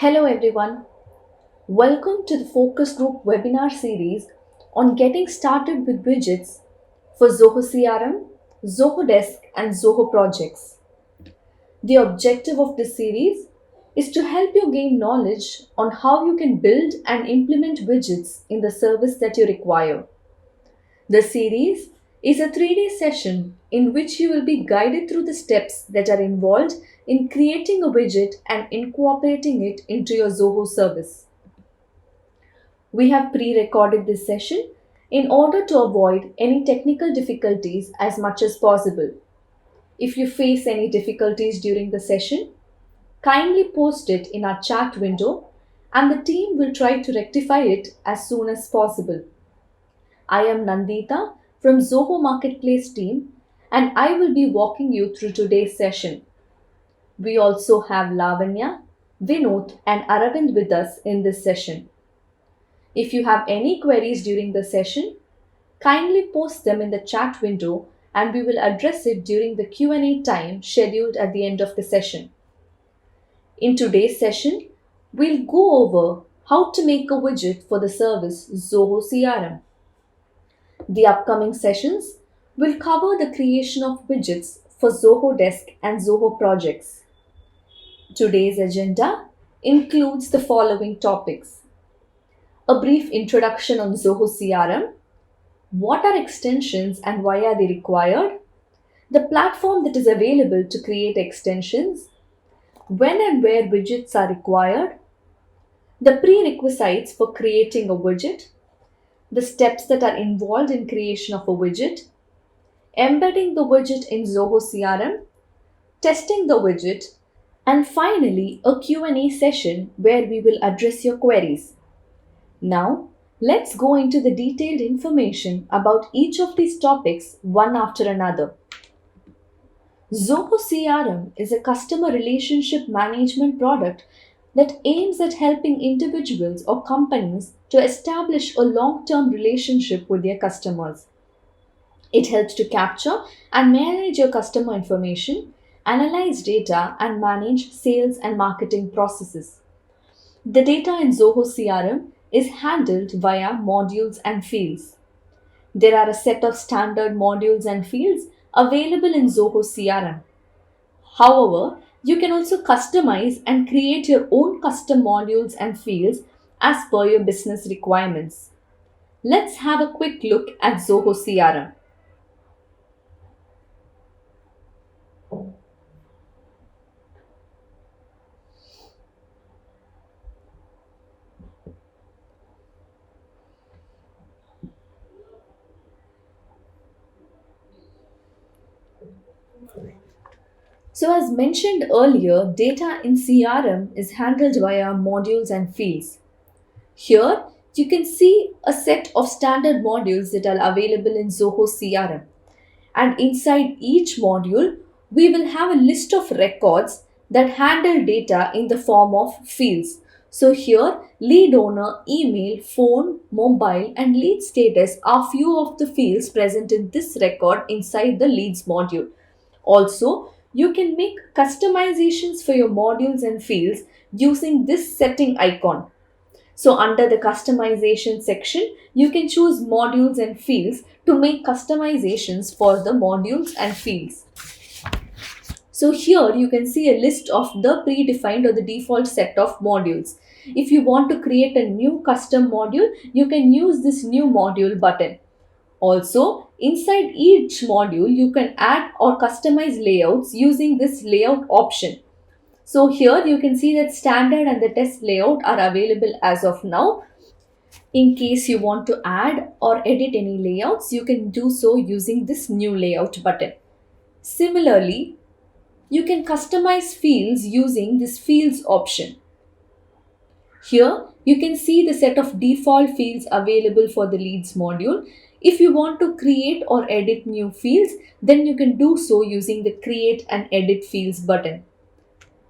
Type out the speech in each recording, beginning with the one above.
Hello everyone. Welcome to the focus group webinar series on getting started with widgets for Zoho CRM, Zoho Desk and Zoho projects. The objective of this series is to help you gain knowledge on how you can build and implement widgets in the service that you require. The series is a 3-day session in which you will be guided through the steps that are involved in creating a widget and incorporating it into your Zoho service. We have pre-recorded this session in order to avoid any technical difficulties as much as possible. If you face any difficulties during the session, kindly post it in our chat window and the team will try to rectify it as soon as possible. I am Nandita from Zoho Marketplace team and I will be walking you through today's session. We also have Lavanya, Vinod and Aravind with us in this session. If you have any queries during the session, kindly post them in the chat window and we will address it during the Q&A time scheduled at the end of the session. In today's session, we'll go over how to make a widget for the service Zoho CRM. The upcoming sessions will cover the creation of widgets for Zoho Desk and Zoho projects. Today's agenda includes the following topics: a brief introduction on Zoho CRM, what are extensions and why are they required, the platform that is available to create extensions, when and where widgets are required, the prerequisites for creating a widget, the steps that are involved in creation of a widget, embedding the widget in Zoho CRM, testing the widget, and finally a Q&A session where we will address your queries. Now, let's go into the detailed information about each of these topics one after another. Zoho CRM is a customer relationship management product that aims at helping individuals or companies to establish a long-term relationship with their customers. It helps to capture and manage your customer information, analyze data, and manage sales and marketing processes. The data in Zoho CRM is handled via modules and fields. There are a set of standard modules and fields available in Zoho CRM. However, you can also customize and create your own custom modules and fields as per your business requirements. Let's have a quick look at Zoho CRM. So, as mentioned earlier, data in CRM is handled via modules and fields. Here, you can see a set of standard modules that are available in Zoho CRM. And inside each module, we will have a list of records that handle data in the form of fields. So here, lead owner, email, phone, mobile, and lead status are few of the fields present in this record inside the leads module. Also, you can make customizations for your modules and fields using this setting icon. So under the customization section, you can choose modules and fields to make customizations for the modules and fields. So here you can see a list of the predefined or the default set of modules. If you want to create a new custom module, you can use this new module button. Also, inside each module, you can add or customize layouts using this layout option. So here you can see that standard and the test layout are available as of now. In case you want to add or edit any layouts, you can do so using this new layout button. Similarly, you can customize fields using this fields option. Here, you can see the set of default fields available for the leads module. If you want to create or edit new fields, then you can do so using the create and edit fields button.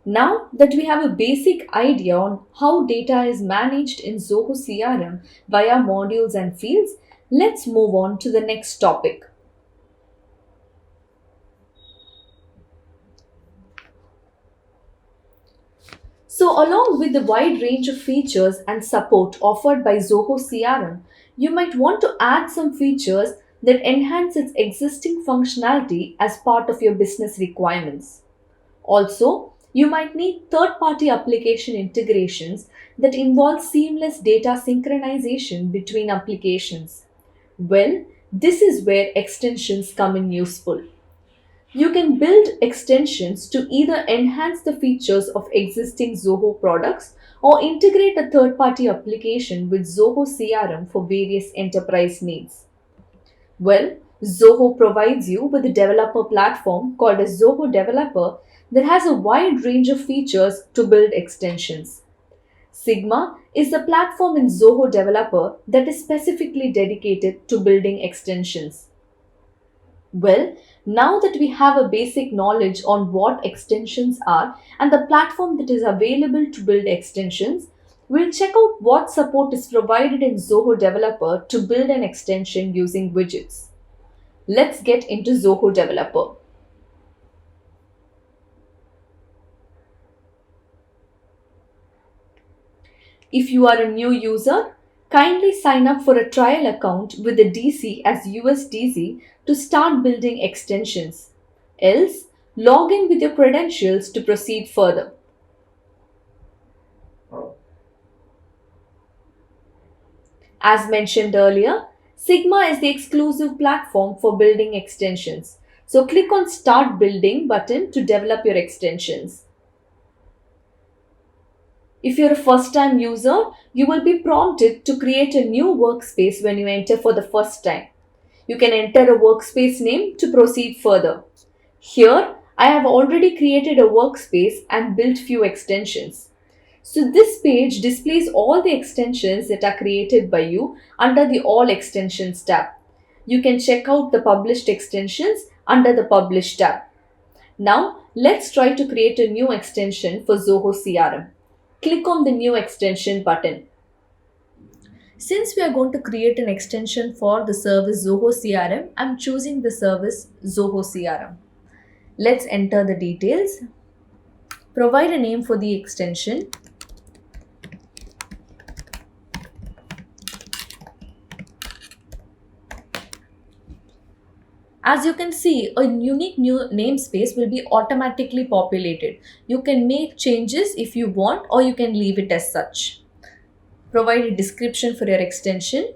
Now that we have a basic idea on how data is managed in Zoho CRM via modules and fields, let's move on to the next topic. So, along with the wide range of features and support offered by Zoho CRM, you might want to add some features that enhance its existing functionality as part of your business requirements. Also, you might need third party application integrations that involve seamless data synchronization between applications. Well, this is where extensions come in useful. You can build extensions to either enhance the features of existing Zoho products or integrate a third party application with Zoho CRM for various enterprise needs. Well, Zoho provides you with a developer platform called a Zoho Developer that has a wide range of features to build extensions. Sigma is the platform in Zoho Developer that is specifically dedicated to building extensions. Well, now that we have a basic knowledge on what extensions are and the platform that is available to build extensions, we'll check out what support is provided in Zoho Developer to build an extension using widgets. Let's get into Zoho Developer. If you are a new user, kindly sign up for a trial account with the DC as USDC to start building extensions. Else, log in with your credentials to proceed further. As mentioned earlier, Sigma is the exclusive platform for building extensions. So click on Start Building button to develop your extensions. If you're a first time user, you will be prompted to create a new workspace when you enter for the first time. You can enter a workspace name to proceed further. Here, I have already created a workspace and built few extensions. So this page displays all the extensions that are created by you under the All Extensions tab. You can check out the published extensions under the Publish tab. Now, let's try to create a new extension for Zoho CRM. Click on the New Extension button. Since we are going to create an extension for the service Zoho CRM, I'm choosing the service Zoho CRM. Let's enter the details. Provide a name for the extension. As you can see, a unique new namespace will be automatically populated. You can make changes if you want, or you can leave it as such. Provide a description for your extension.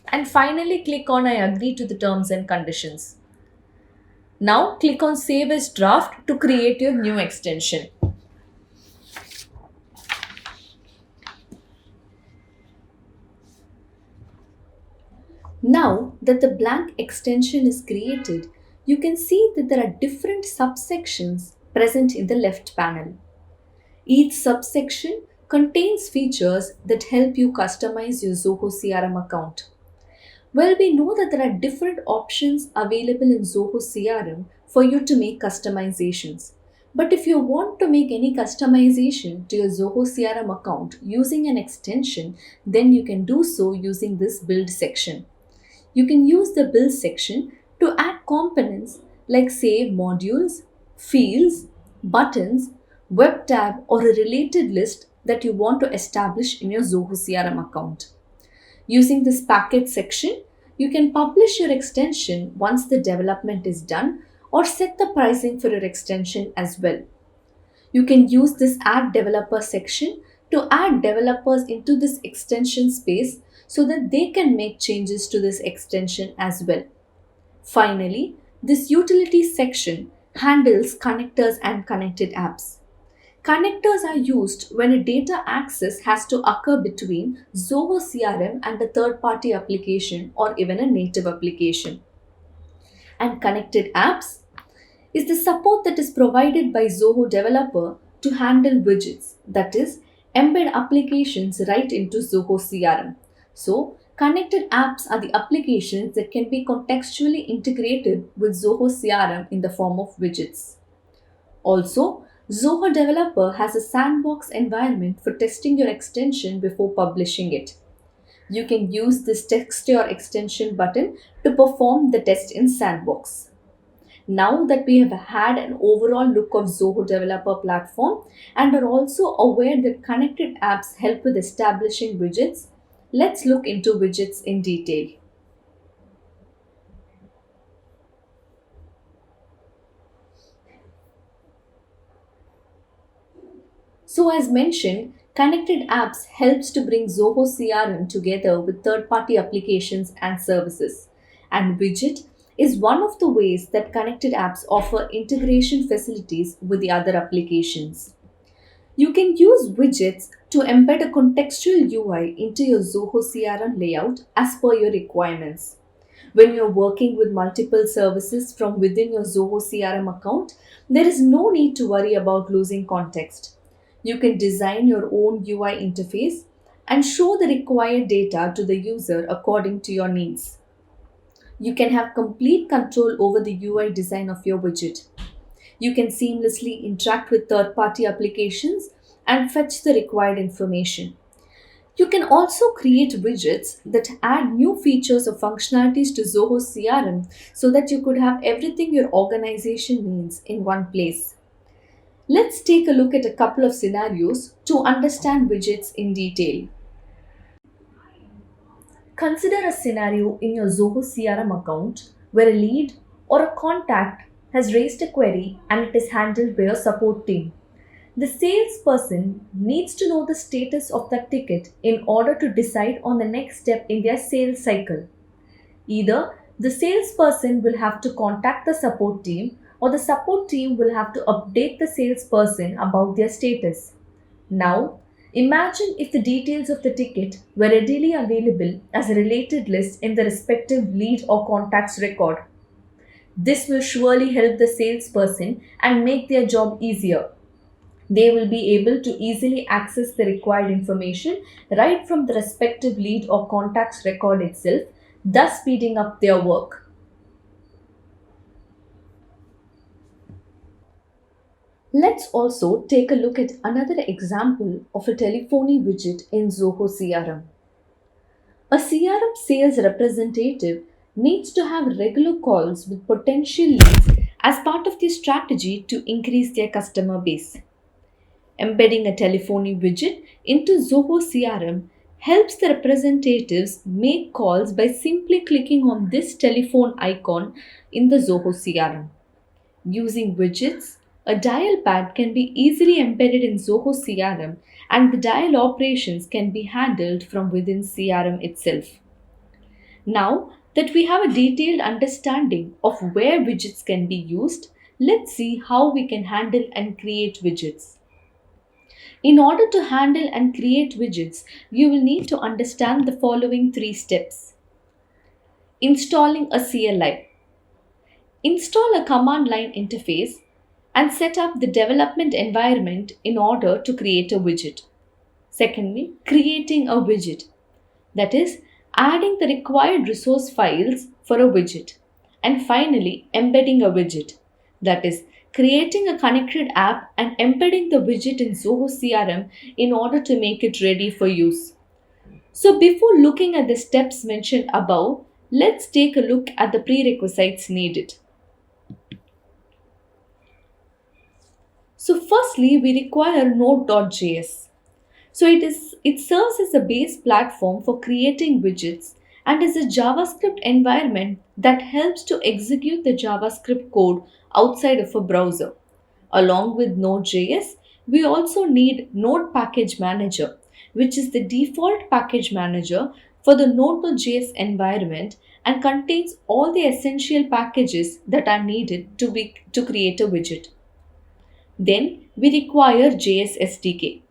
And finally, click on I agree to the terms and conditions. Now click on Save as Draft to create your new extension. Now that the blank extension is created, you can see that there are different subsections present in the left panel. Each subsection contains features that help you customize your Zoho CRM account. Well, we know that there are different options available in Zoho CRM for you to make customizations. But if you want to make any customization to your Zoho CRM account using an extension, then you can do so using this build section. You can use the build section to add components like save modules, fields, buttons, web tab, or a related list that you want to establish in your Zoho CRM account. Using this package section, you can publish your extension once the development is done or set the pricing for your extension as well. You can use this add developer section to add developers into this extension space so that they can make changes to this extension as well. Finally, this utilities section handles connectors and connected apps. Connectors are used when a data access has to occur between Zoho CRM and a third-party application or even a native application. And connected apps is the support that is provided by Zoho Developer to handle widgets, that is, embed applications right into Zoho CRM. So, connected apps are the applications that can be contextually integrated with Zoho CRM in the form of widgets. Also, Zoho Developer has a sandbox environment for testing your extension before publishing it. You can use this text your extension button to perform the test in Sandbox. Now that we have had an overall look of Zoho Developer Platform and are also aware that connected apps help with establishing widgets, let's look into widgets in detail. So as mentioned, connected apps helps to bring Zoho CRM together with third-party applications and services. And widget is one of the ways that connected apps offer integration facilities with the other applications. You can use widgets to embed a contextual UI into your Zoho CRM layout as per your requirements. When you're working with multiple services from within your Zoho CRM account, there is no need to worry about losing context. You can design your own UI interface and show the required data to the user according to your needs. You can have complete control over the UI design of your widget. You can seamlessly interact with third party applications and fetch the required information. You can also create widgets that add new features or functionalities to Zoho CRM so that you could have everything your organization needs in one place. Let's take a look at a couple of scenarios to understand widgets in detail. Consider a scenario in your Zoho CRM account where a lead or a contact has raised a query and it is handled by a support team. The salesperson needs to know the status of that ticket in order to decide on the next step in their sales cycle. Either the salesperson will have to contact the support team or the support team will have to update the salesperson about their status. Now, imagine if the details of the ticket were readily available as a related list in the respective lead or contact's record. This will surely help the salesperson and make their job easier. They will be able to easily access the required information right from the respective lead or contact's record itself, thus speeding up their work. Let's also take a look at another example of a telephony widget in Zoho CRM. A CRM sales representative needs to have regular calls with potential leads as part of their strategy to increase their customer base. Embedding a telephony widget into Zoho CRM helps the representatives make calls by simply clicking on this telephone icon in the Zoho CRM. Using widgets, a dial pad can be easily embedded in Zoho CRM and the dial operations can be handled from within CRM itself. Now that we have a detailed understanding of where widgets can be used, let's see how we can handle and create widgets. In order to handle and create widgets, you will need to understand the following three steps. Installing a CLI. Install a command line interface and set up the development environment in order to create a widget. Secondly, creating a widget. That is, adding the required resource files for a widget. And finally, embedding a widget. That is, creating a connected app and embedding the widget in Zoho CRM in order to make it ready for use. So before looking at the steps mentioned above, let's take a look at the prerequisites needed. So firstly, we require Node.js. So it serves as a base platform for creating widgets and is a JavaScript environment that helps to execute the JavaScript code outside of a browser. Along with Node.js, we also need Node Package Manager, which is the default package manager for the Node.js environment and contains all the essential packages that are needed to create a widget. Then we require JS SDK.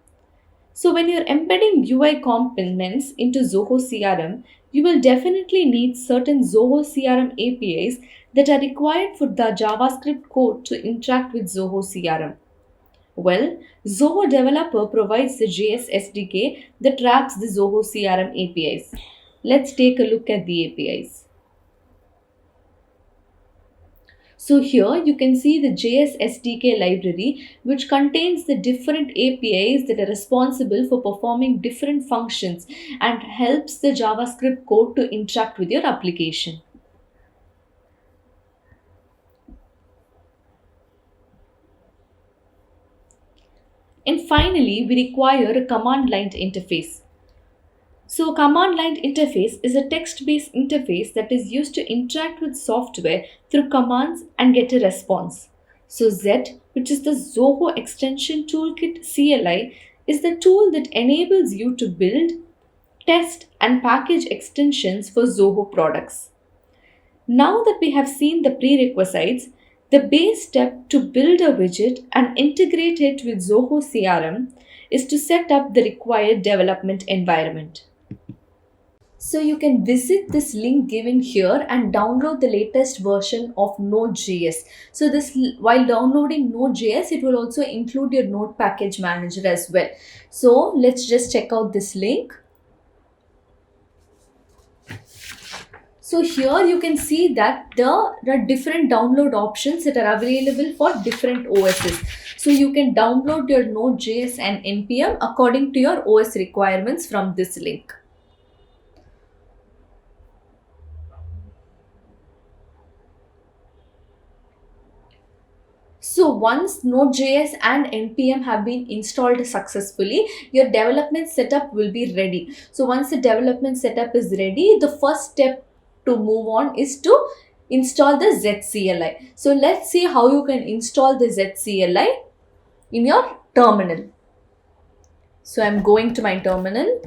So when you're embedding UI components into Zoho CRM, you will definitely need certain Zoho CRM APIs that are required for the JavaScript code to interact with Zoho CRM. Well, Zoho Developer provides the JS SDK that wraps the Zoho CRM APIs. Let's take a look at the APIs. So here you can see the JS SDK library, which contains the different APIs that are responsible for performing different functions and helps the JavaScript code to interact with your application. And finally, we require a command line interface. So, a command line interface is a text based interface that is used to interact with software through commands and get a response. So, Z, which is the Zoho Extension Toolkit CLI, is the tool that enables you to build, test, and package extensions for Zoho products. Now that we have seen the prerequisites, the base step to build a widget and integrate it with Zoho CRM is to set up the required development environment. So you can visit this link given here and download the latest version of Node.js. So while downloading Node.js, it will also include your Node package manager as well. So let's just check out this link. So here you can see that there are different download options that are available for different OSs. So you can download your Node.js and NPM according to your OS requirements from this link. So once Node.js and NPM have been installed successfully, your development setup will be ready. So once the development setup is ready, the first step to move on is to install the ZCLI. So let's see how you can install the ZCLI in your terminal. So I'm going to my terminal.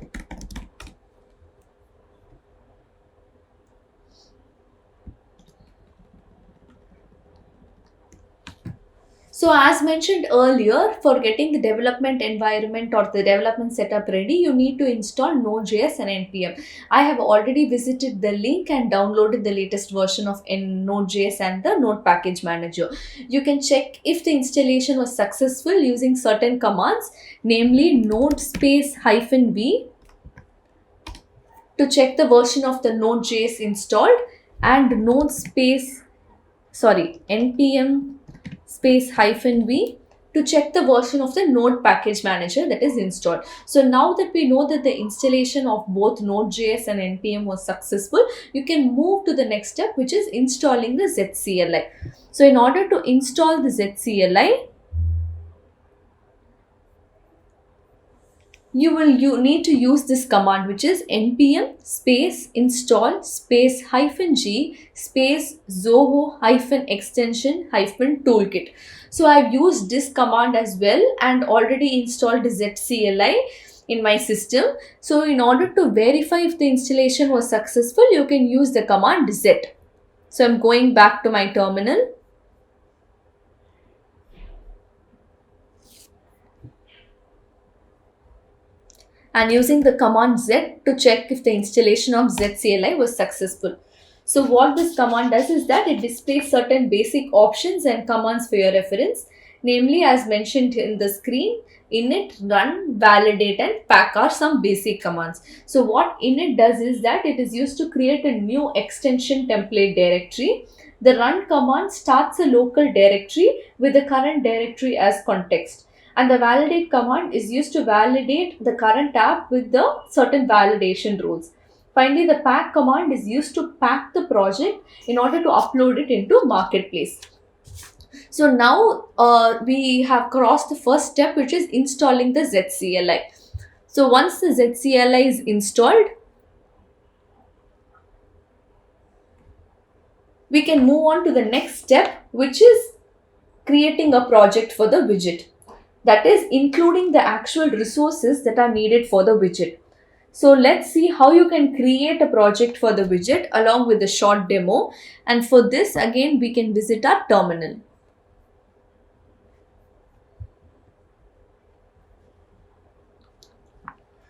So as mentioned earlier, for getting the development environment or the development setup ready, you need to install Node.js and NPM. I have already visited the link and downloaded the latest version of Node.js and the Node package manager. You can check if the installation was successful using certain commands, namely node space -v to check the version of the Node.js installed and npm space -v to check the version of the Node package manager that is installed. So now that we know that the installation of both Node.js and NPM was successful, you can move to the next step, which is installing the ZCLI. So in order to install the ZCLI, you need to use this command, which is npm space install space -g space zoho extension toolkit. So I've used this command as well and already installed ZCLI in my system. So in order to verify if the installation was successful, you can use the command z. So I'm going back to my terminal. And using the command Z to check if the installation of ZCLI was successful. So what this command does is that it displays certain basic options and commands for your reference. Namely, as mentioned in the screen, init, run, validate and pack are some basic commands. So what init does is that it is used to create a new extension template directory. The run command starts a local directory with the current directory as context, and the validate command is used to validate the current app with the certain validation rules. Finally, the pack command is used to pack the project in order to upload it into marketplace. So now we have crossed the first step, which is installing the ZCLI. So once the ZCLI is installed, we can move on to the next step, which is creating a project for the widget. That is including the actual resources that are needed for the widget. So let's see how you can create a project for the widget along with the short demo. And for this, again, we can visit our terminal.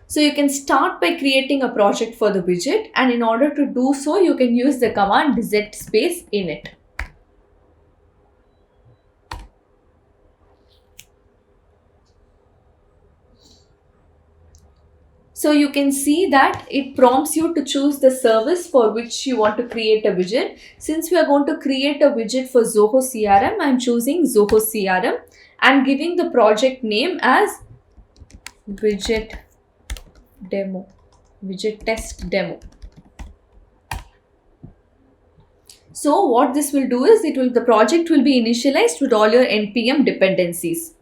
So you can start by creating a project for the widget, and in order to do so, you can use the command z space init. So you can see that it prompts you to choose the service for which you want to create a widget. Since we are going to create a widget for Zoho CRM, I'm choosing Zoho CRM and giving the project name as widget demo, widget test demo. So what this will do is the project will be initialized with all your npm dependencies.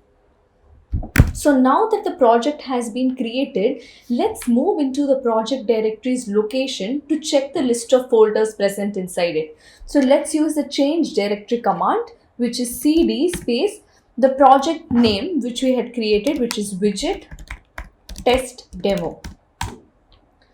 So now that the project has been created, let's move into the project directory's location to check the list of folders present inside it. So let's use the change directory command, which is cd space the project name which we had created, which is widget test demo.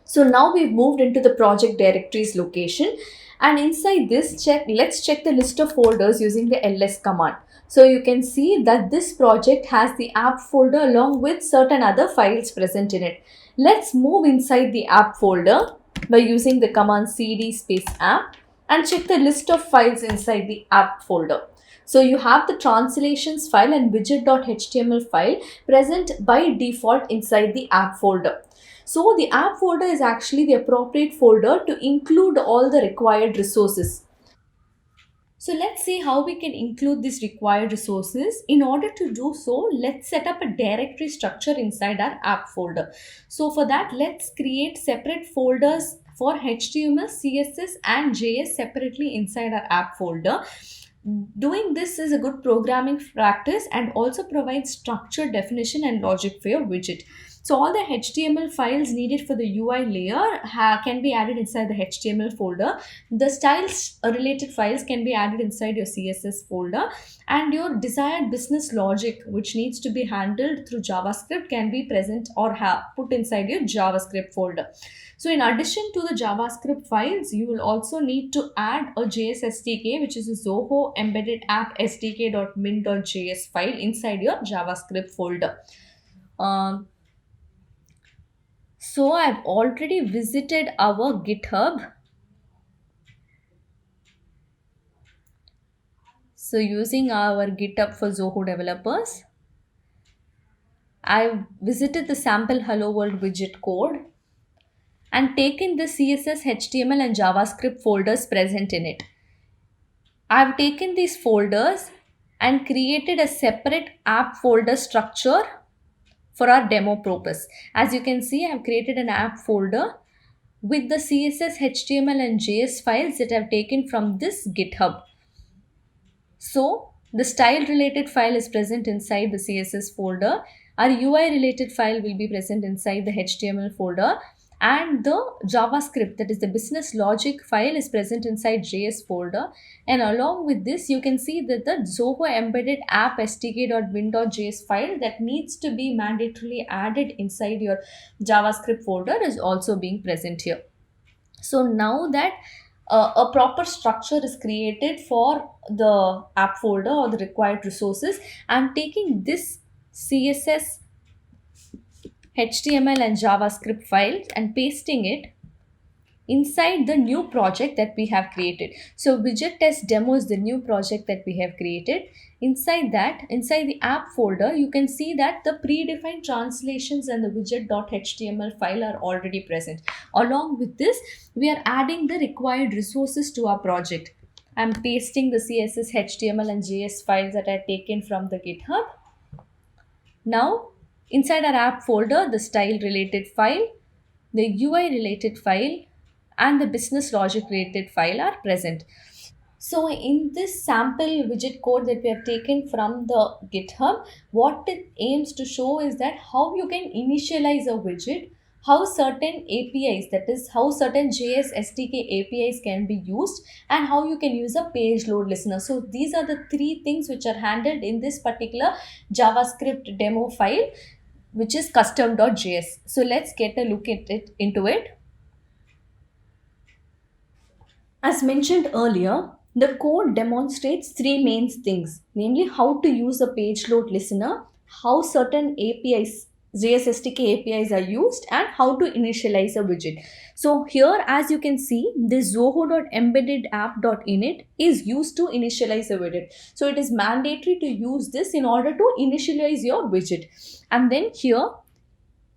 So now we've moved into the project directory's location, and inside this let's check the list of folders using the ls command. So you can see that this project has the app folder along with certain other files present in it. Let's move inside the app folder by using the command cd space app and check the list of files inside the app folder. So you have the translations file and widget.html file present by default inside the app folder. So the app folder is actually the appropriate folder to include all the required resources. So let's see how we can include these required resources. In order to do so, let's set up a directory structure inside our app folder. So for that, let's create separate folders for HTML, CSS and JS separately inside our app folder. Doing this is a good programming practice and also provides structure, definition and logic for your widget. So all the HTML files needed for the UI layer can be added inside the HTML folder. The styles related files can be added inside your CSS folder, and your desired business logic which needs to be handled through JavaScript can be present or put inside your JavaScript folder. So in addition to the JavaScript files, you will also need to add a JS SDK, which is a Zoho embedded app sdk.min.js file inside your JavaScript folder. So I've already visited our GitHub. So using our GitHub for Zoho developers, I've visited the sample hello world widget code and taken the CSS, HTML and JavaScript folders present in it. I've taken these folders and created a separate app folder structure for our demo purpose. As you can see, I've created an app folder with the CSS, HTML and JS files that I've taken from this GitHub. So the style related file is present inside the CSS folder. Our UI related file will be present inside the HTML folder, and the JavaScript, that is the business logic file, is present inside JS folder. And along with this, you can see that the Zoho embedded app sdk.win.js file that needs to be mandatorily added inside your JavaScript folder is also being present here. So now that a proper structure is created for the app folder or the required resources, I'm taking this CSS, HTML and JavaScript files and pasting it inside the new project that we have created. So widget test demo is the new project that we have created. Inside that, inside the app folder, you can see that the predefined translations and the widget.html file are already present. Along with this, we are adding the required resources to our project. I'm pasting the CSS, HTML and JS files that I've taken from the GitHub. Now, inside our app folder, the style related file, the UI related file and the business logic related file are present. So in this sample widget code that we have taken from the GitHub, what it aims to show is that how you can initialize a widget, how certain APIs, that is how certain JS SDK APIs can be used, and how you can use a page load listener. So these are the three things which are handled in this particular JavaScript demo file, which is custom.js. So let's get a look at it into it. As mentioned earlier, the code demonstrates three main things, namely how to use a page load listener, how certain APIs, JS SDK APIs are used, and how to initialize a widget. So here, as you can see, this zoho.embedded-app.init is used to initialize a widget. So it is mandatory to use this in order to initialize your widget. And then here,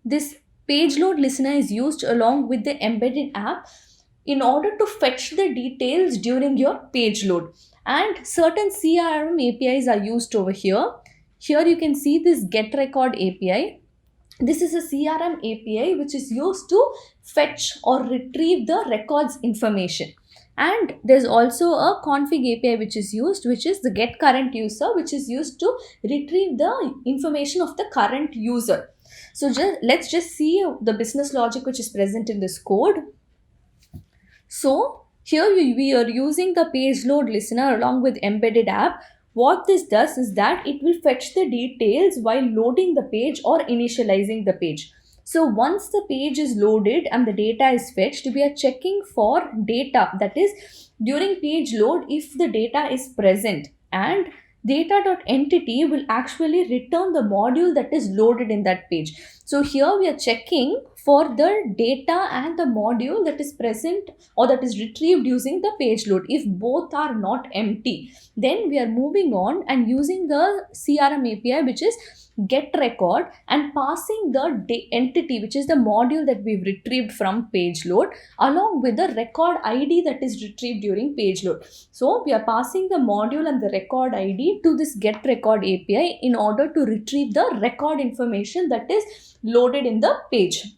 this page load listener is used along with the embedded app in order to fetch the details during your page load. And certain CRM APIs are used over here. Here you can see this get record API. This is a CRM API which is used to fetch or retrieve the records information. And there's also a config API which is used, which is the get current user, which is used to retrieve the information of the current user. So let's just see the business logic which is present in this code. So here we are using the page load listener along with embedded app. What this does is that it will fetch the details while loading the page or initializing the page. So once the page is loaded and the data is fetched, we are checking for data, that is during page load if the data is present, and data.entity will actually return the module that is loaded in that page. So here we are checking for the data and the module that is present or that is retrieved using the page load. If both are not empty, then we are moving on and using the CRM API, which is get record, and passing the entity, which is the module that we've retrieved from page load, along with the record ID that is retrieved during page load. So we are passing the module and the record ID to this get record API in order to retrieve the record information that is loaded in the page.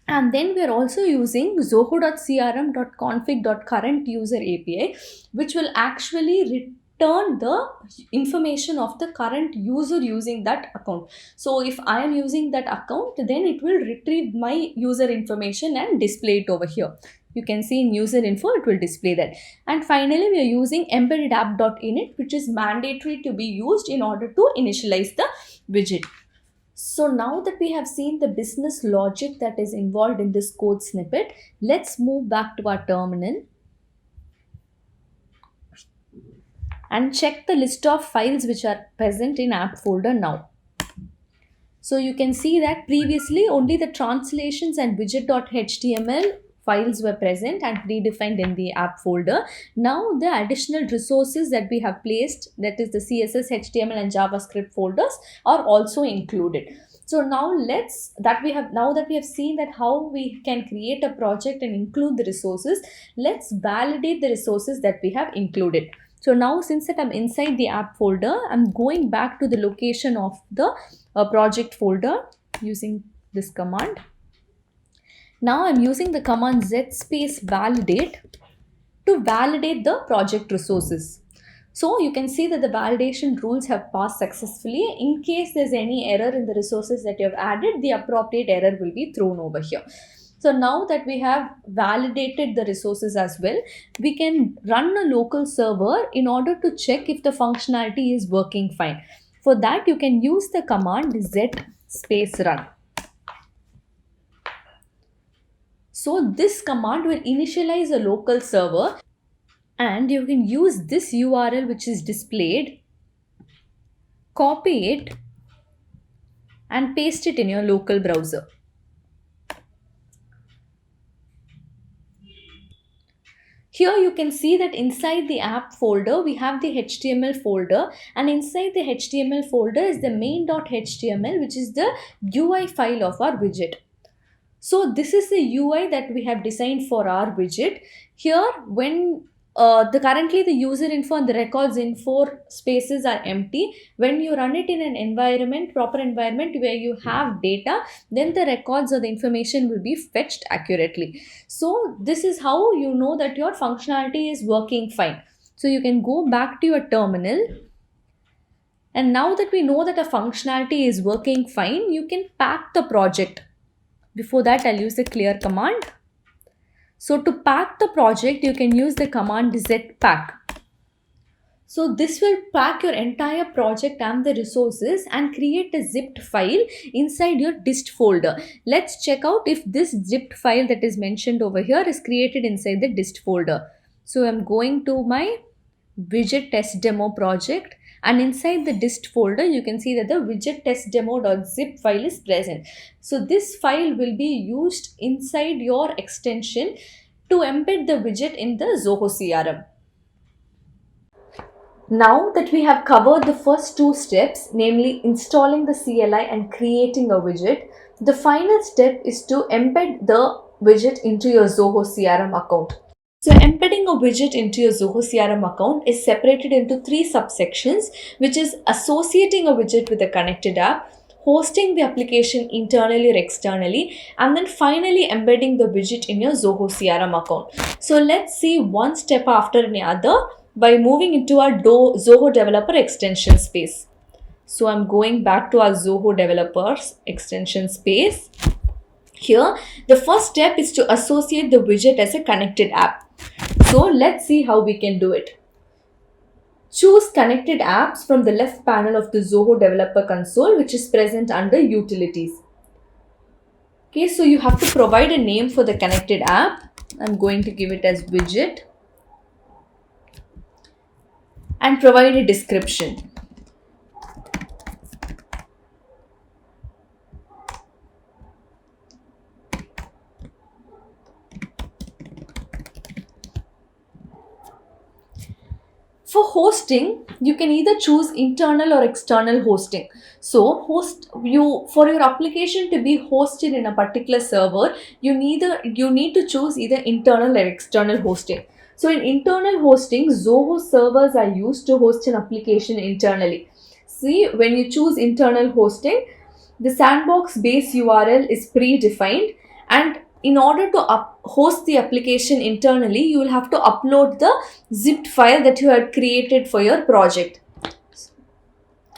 And then we are also using zoho.crm.config.current user API, which will actually return the information of the current user using that account. So if I am using that account, then it will retrieve my user information and display it over here. You can see in user info, it will display that. And finally, we are using embedded app.init, which is mandatory to be used in order to initialize the widget. So now that we have seen the business logic that is involved in this code snippet, let's move back to our terminal and check the list of files which are present in app folder now. So you can see that previously only the translations and widget.html files were present and predefined in the app folder. Now the additional resources that we have placed, that is the CSS, HTML and JavaScript folders, are also included. So now that we have seen that how we can create a project and include the resources, let's validate the resources that we have included. So now since that I'm inside the app folder, I'm going back to the location of the project folder using this command. Now I'm using the command zspace_validate to validate the project resources. So you can see that the validation rules have passed successfully. In case there's any error in the resources that you have added, the appropriate error will be thrown over here. So now that we have validated the resources as well, we can run a local server in order to check if the functionality is working fine. For that, you can use the command zspace_run. So this command will initialize a local server, and you can use this URL which is displayed, copy it and paste it in your local browser. Here you can see that inside the app folder, we have the HTML folder, and inside the HTML folder is the main.html, which is the UI file of our widget. So this is the UI that we have designed for our widget. Here, when currently the user info and the records info spaces are empty. When you run it in an proper environment where you have data, then the records or the information will be fetched accurately. So this is how you know that your functionality is working fine. So you can go back to your terminal. And now that we know that a functionality is working fine, you can pack the project. Before that, I'll use the clear command. So to pack the project, you can use the command zpack. So this will pack your entire project and the resources and create a zipped file inside your dist folder. Let's check out if this zipped file that is mentioned over here is created inside the dist folder. So I'm going to my widget test demo project, and inside the dist folder you can see that the widget test demo.zip file is present. So this file will be used inside your extension to embed the widget in the Zoho CRM. Now that we have covered the first two steps, namely installing the CLI and creating a widget, The final step is to embed the widget into your Zoho CRM account. So, embedding a widget into your Zoho CRM account is separated into three subsections, which is associating a widget with a connected app, hosting the application internally or externally, and then finally embedding the widget in your Zoho CRM account. So, let's see one step after another by moving into our Zoho developer extension space. So, I'm going back to our Zoho developers extension space. Here, the first step is to associate the widget as a connected app. So let's see how we can do it. Choose connected apps from the left panel of the Zoho developer console, which is present under utilities. Okay, so you have to provide a name for the connected app. I'm going to give it as widget and provide a description. For hosting, you can either choose internal or external hosting. So, for your application to be hosted in a particular server, you need to choose either internal or external hosting. So, in internal hosting, Zoho servers are used to host an application internally. See, when you choose internal hosting, the sandbox base URL is predefined, and in order to host the application internally, you will have to upload the zipped file that you had created for your project.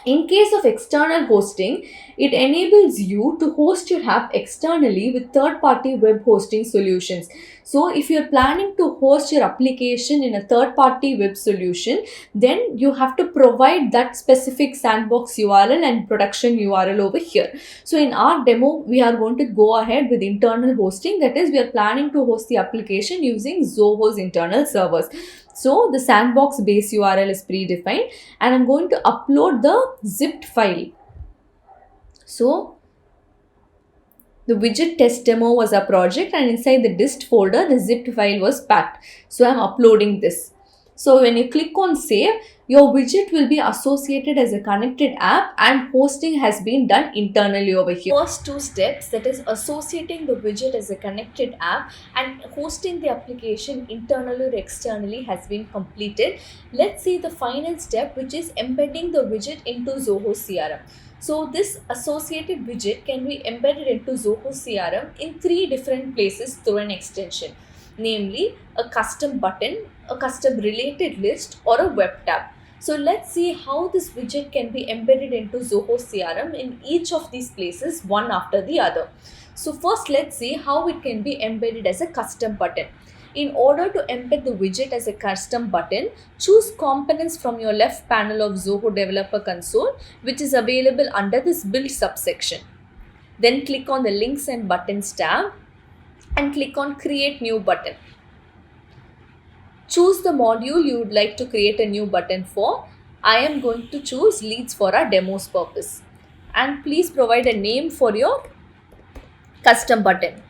In case of external hosting, it enables you to host your app externally with third-party web hosting solutions. So, if you're planning to host your application in a third-party web solution, then you have to provide that specific sandbox URL and production URL over here. So, in our demo, we are going to go ahead with internal hosting. That is, we are planning to host the application using Zoho's internal servers. So the sandbox base URL is predefined, and I'm going to upload the zipped file. So the widget test demo was a project, and inside the dist folder, the zipped file was packed. So I'm uploading this. So when you click on save, your widget will be associated as a connected app, and hosting has been done internally over here. First two steps, that is associating the widget as a connected app and hosting the application internally or externally, has been completed. Let's see the final step, which is embedding the widget into Zoho CRM. So this associated widget can be embedded into Zoho CRM in three different places through an extension, namely a custom button, a custom related list, or a web tab. So let's see how this widget can be embedded into Zoho CRM in each of these places, one after the other. So first, let's see how it can be embedded as a custom button. In order to embed the widget as a custom button, choose components from your left panel of Zoho developer console, which is available under this build subsection. Then click on the links and buttons tab and click on create new button. Choose the module you would like to create a new button for. I am going to choose leads for our demos purpose. And please provide a name for your custom button.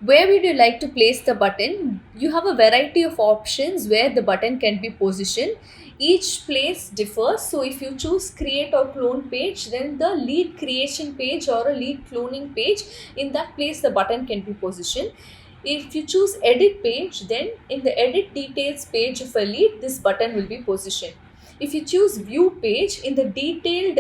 Where would you like to place the button? You have a variety of options where the button can be positioned. Each place differs. So if you choose create or clone page, then the lead creation page or a lead cloning page, in that place the button can be positioned. If you choose edit page, then in the edit details page of a lead, this button will be positioned. If you choose view page, in the detailed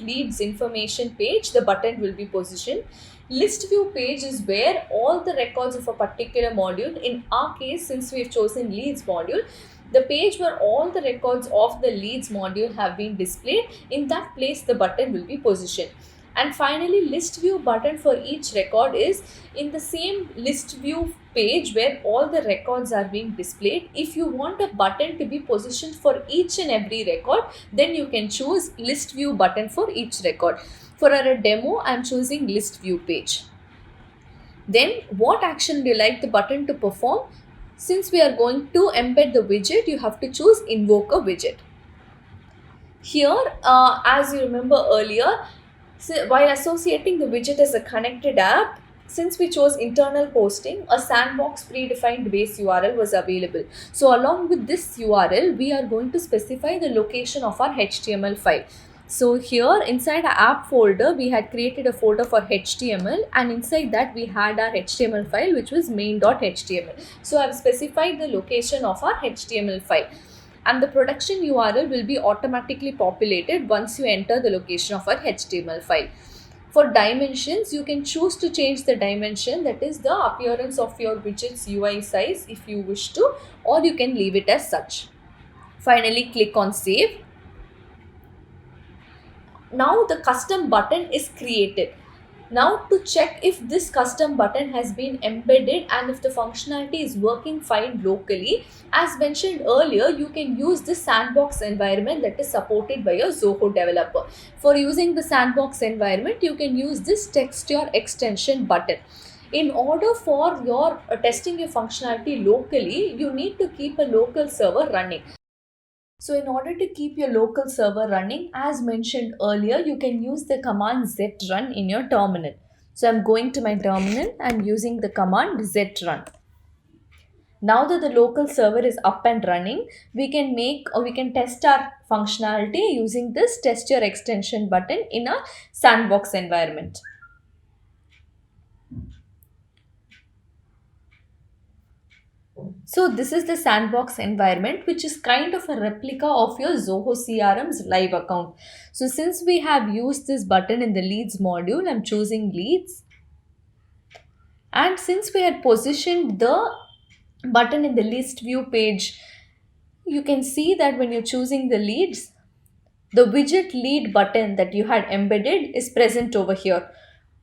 leads information page, the button will be positioned. List view page is where all the records of a particular module, in our case, since we have chosen leads module, the page where all the records of the leads module have been displayed, in that place the button will be positioned. And finally, list view button for each record is in the same list view page where all the records are being displayed. If you want a button to be positioned for each and every record, then you can choose list view button for each record. For our demo, I am choosing list view page. Then what action do you like the button to perform? Since we are going to embed the widget, you have to choose invoke a widget. Here, as you remember earlier, while associating the widget as a connected app, since we chose internal hosting, a sandbox predefined base URL was available. So along with this URL, we are going to specify the location of our HTML file. So here inside our app folder, we had created a folder for HTML, and inside that we had our HTML file, which was main.html. So I've specified the location of our HTML file, and the production URL will be automatically populated once you enter the location of our HTML file. For dimensions, you can choose to change the dimension, that is the appearance of your widget's UI size if you wish to, or you can leave it as such. Finally, click on save. Now the custom button is created. Now to check if this custom button has been embedded and if the functionality is working fine locally, as mentioned earlier, you can use the sandbox environment that is supported by your Zoho developer. For using the sandbox environment, you can use this texture extension button. In order for your testing your functionality locally, you need to keep a local server running. So in order to keep your local server running, as mentioned earlier, you can use the command zrun in your terminal. So I'm going to my terminal and using the command zrun. Now that the local server is up and running, we can test our functionality using this test your extension button in a sandbox environment. So this is the sandbox environment, which is kind of a replica of your Zoho CRM's live account. So since we have used this button in the leads module, I'm choosing leads. And since we had positioned the button in the list view page, you can see that when you're choosing the leads, the widget lead button that you had embedded is present over here.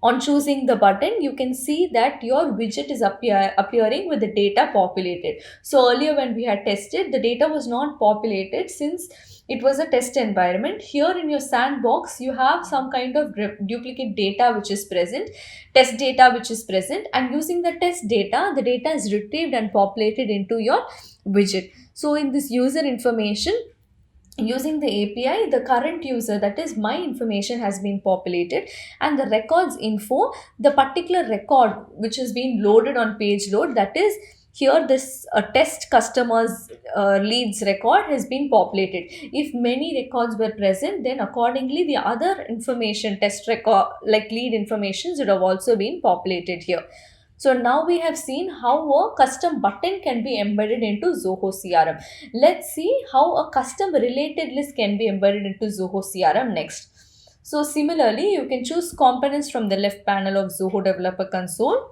On choosing the button, you can see that your widget is appearing with the data populated. So earlier when we had tested, the data was not populated since it was a test environment. Here in your sandbox, you have some kind of duplicate data which is present, test data which is present, and using the test data, the data is retrieved and populated into your widget. So in this user information, using the API, the current user, that is my information, has been populated, and the records info, the particular record which is being loaded on page load, that is here this test customers leads record has been populated. If many records were present, then accordingly the other information test record like lead informations would have also been populated here. So now we have seen how a custom button can be embedded into Zoho CRM. Let's see how a custom related list can be embedded into Zoho CRM next. So similarly, you can choose components from the left panel of Zoho Developer Console.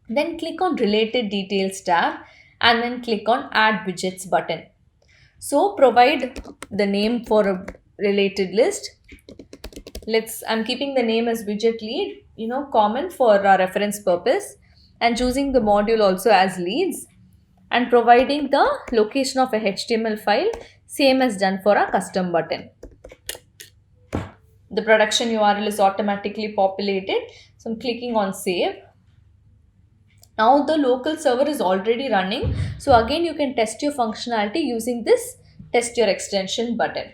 Then click on Related Details tab and then click on Add Widgets button. So provide the name for a related list. I'm keeping the name as widget lead, common for our reference purpose, and choosing the module also as leads, and providing the location of a HTML file, same as done for a custom button. The production URL is automatically populated, so I'm clicking on save. Now the local server is already running, so again you can test your functionality using this test your extension button.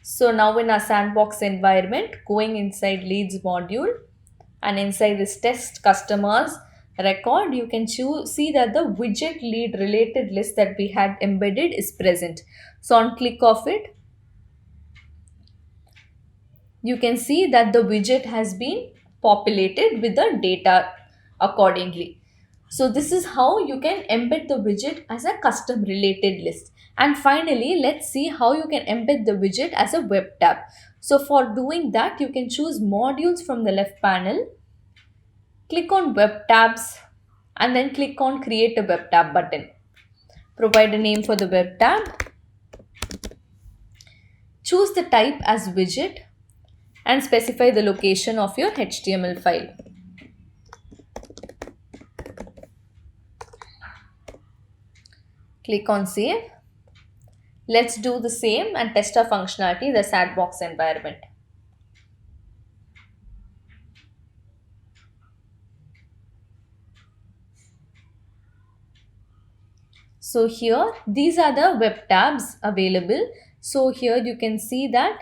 So now in our sandbox environment, going inside leads module and inside this test customers record, you can see that the widget lead related list that we had embedded is present. So on click of it, you can see that the widget has been populated with the data accordingly. So this is how you can embed the widget as a custom related list. And finally, let's see how you can embed the widget as a web tab. So for doing that, you can choose modules from the left panel, click on web tabs, and then click on create a web tab button. Provide a name for the web tab. Choose the type as widget and specify the location of your HTML file. Click on save. Let's do the same and test our functionality in the sandbox environment. So here, these are the web tabs available. So here you can see that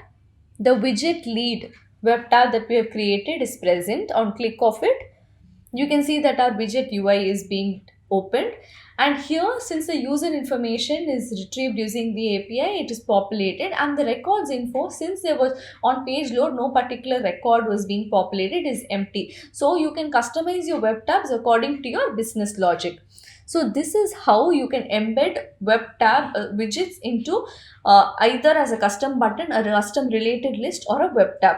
the widget lead web tab that we have created is present. On click of it, you can see that our widget UI is being opened, and here, since the user information is retrieved using the API, it is populated, and the records info, since there was on page load no particular record was being populated, is empty. So you can customize your web tabs according to your business logic. So this is how you can embed web tab widgets into either as a custom button, a custom related list, or a web tab.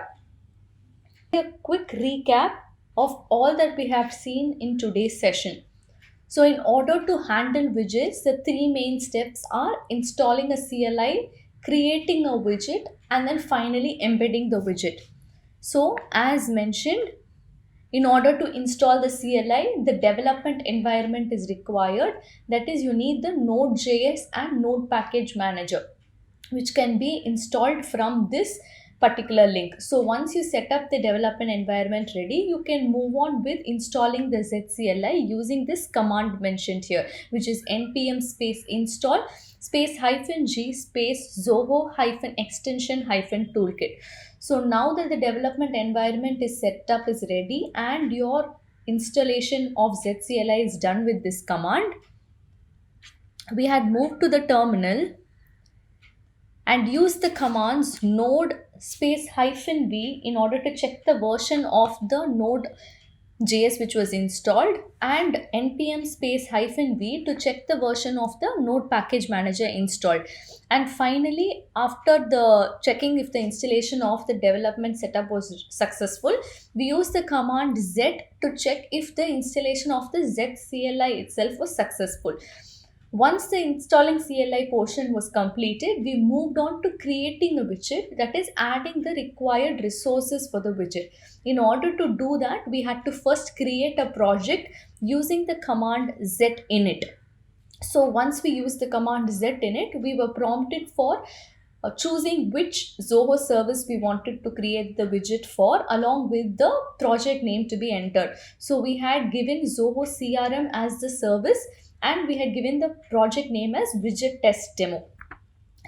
A quick recap of all that we have seen in today's session. So in order to handle widgets, the three main steps are installing a CLI, creating a widget, and then finally embedding the widget. So as mentioned, in order to install the CLI, the development environment is required. That is, you need the Node.js and Node Package Manager, which can be installed from this particular link. So once you set up the development environment ready, you can move on with installing the ZCLI using this command mentioned here, which is npm space install space -g space zoho extension toolkit. So now that the development environment is set up, is ready, and your installation of ZCLI is done with this command, we had moved to the terminal and use the commands node space -v in order to check the version of the Node.js which was installed, and npm space -v to check the version of the Node Package Manager installed. And finally, after the checking if the installation of the development setup was successful, we use the command z to check if the installation of the ZCLI itself was successful. Once the installing CLI portion was completed, we moved on to creating a widget, that is adding the required resources for the widget. In order to do that, we had to first create a project using the command zinit. So once we used the command zinit, we were prompted for choosing which Zoho service we wanted to create the widget for, along with the project name to be entered. So we had given Zoho CRM as the service, and we had given the project name as widget test demo.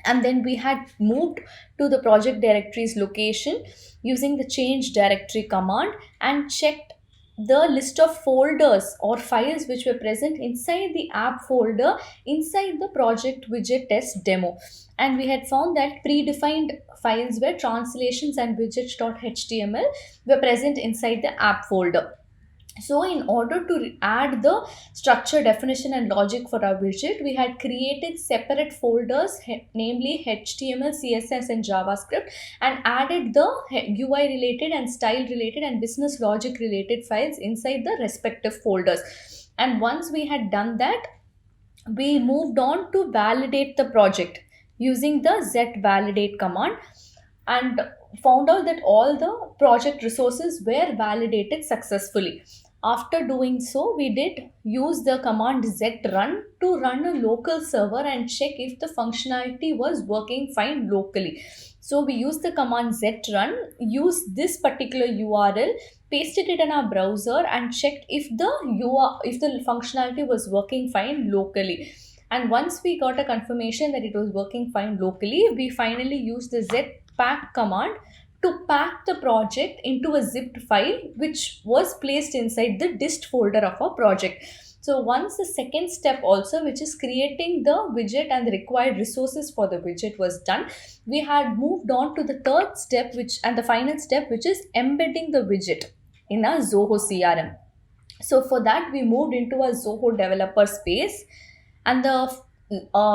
And then we had moved to the project directory's location using the change directory command and checked the list of folders or files which were present inside the app folder inside the project widget test demo. And we had found that predefined files were translations and widgets.html were present inside the app folder. So in order to add the structure, definition, and logic for our widget, we had created separate folders, namely HTML, CSS, and JavaScript, and added the UI related and style related and business logic related files inside the respective folders. And once we had done that, we moved on to validate the project using the zvalidate command, and found out that all the project resources were validated successfully. After doing so, we did use the command zrun to run a local server and check if the functionality was working fine locally. So we used the command zrun, used this particular URL, pasted it in our browser, and checked if the functionality was working fine locally. And once we got a confirmation that it was working fine locally, we finally used the zpack command to pack the project into a zipped file which was placed inside the dist folder of our project. So once the second step also, which is creating the widget and the required resources for the widget, was done, we had moved on to the third step and the final step, which is embedding the widget in our Zoho CRM. So for that, we moved into a Zoho developer space, and the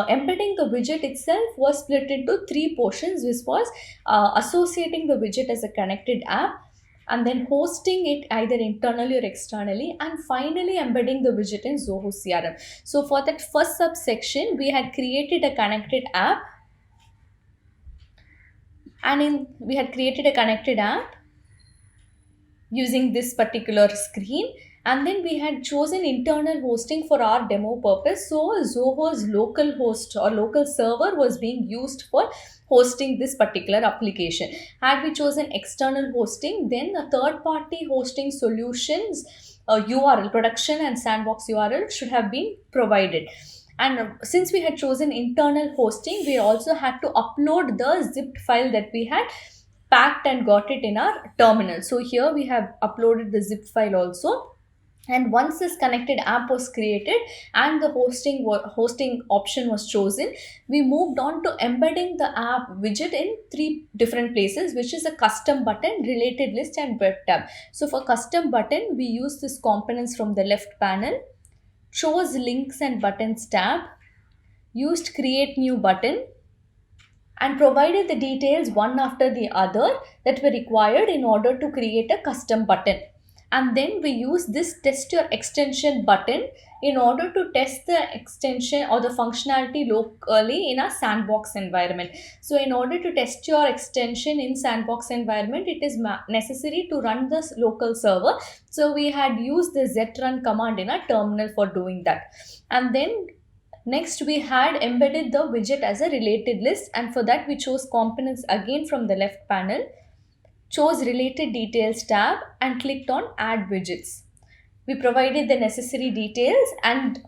embedding the widget itself was split into three portions, which was associating the widget as a connected app, and then hosting it either internally or externally, and finally embedding the widget in Zoho CRM. So for that first subsection, we had created a connected app, we had created a connected app using this particular screen. And then we had chosen internal hosting for our demo purpose. So Zoho's local host or local server was being used for hosting this particular application. Had we chosen external hosting, then a third-party hosting solutions URL, production and sandbox URL should have been provided. And since we had chosen internal hosting, we also had to upload the zipped file that we had packed and got it in our terminal. So here we have uploaded the zip file also. And once this connected app was created and the hosting option was chosen, we moved on to embedding the app widget in three different places, which is a custom button, related list, and web tab. So for custom button, we use this components from the left panel, chose links and buttons tab, used create new button, and provided the details one after the other that were required in order to create a custom button. And then we use this test your extension button in order to test the extension or the functionality locally in a sandbox environment. So in order to test your extension in sandbox environment, it is necessary to run this local server. So we had used the zrun command in a terminal for doing that. And then next, we had embedded the widget as a related list, and for that, we chose components again from the left panel, chose related details tab, and clicked on add widgets. We provided the necessary details and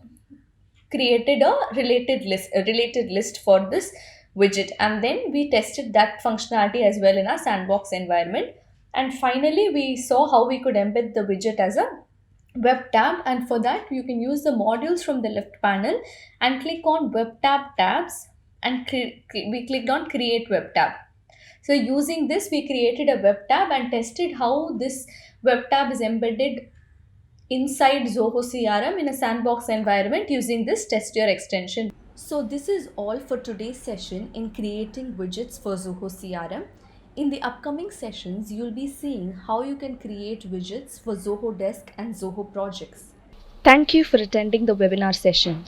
created a related list for this widget, and then we tested that functionality as well in our sandbox environment. And finally, we saw how we could embed the widget as a web tab, and for that you can use the modules from the left panel and click on web tabs, and we clicked on create web tab. So using this, we created a web tab and tested how this web tab is embedded inside Zoho CRM in a sandbox environment using this test your extension. So this is all for today's session in creating widgets for Zoho CRM. In the upcoming sessions, you'll be seeing how you can create widgets for Zoho Desk and Zoho projects. Thank you for attending the webinar session.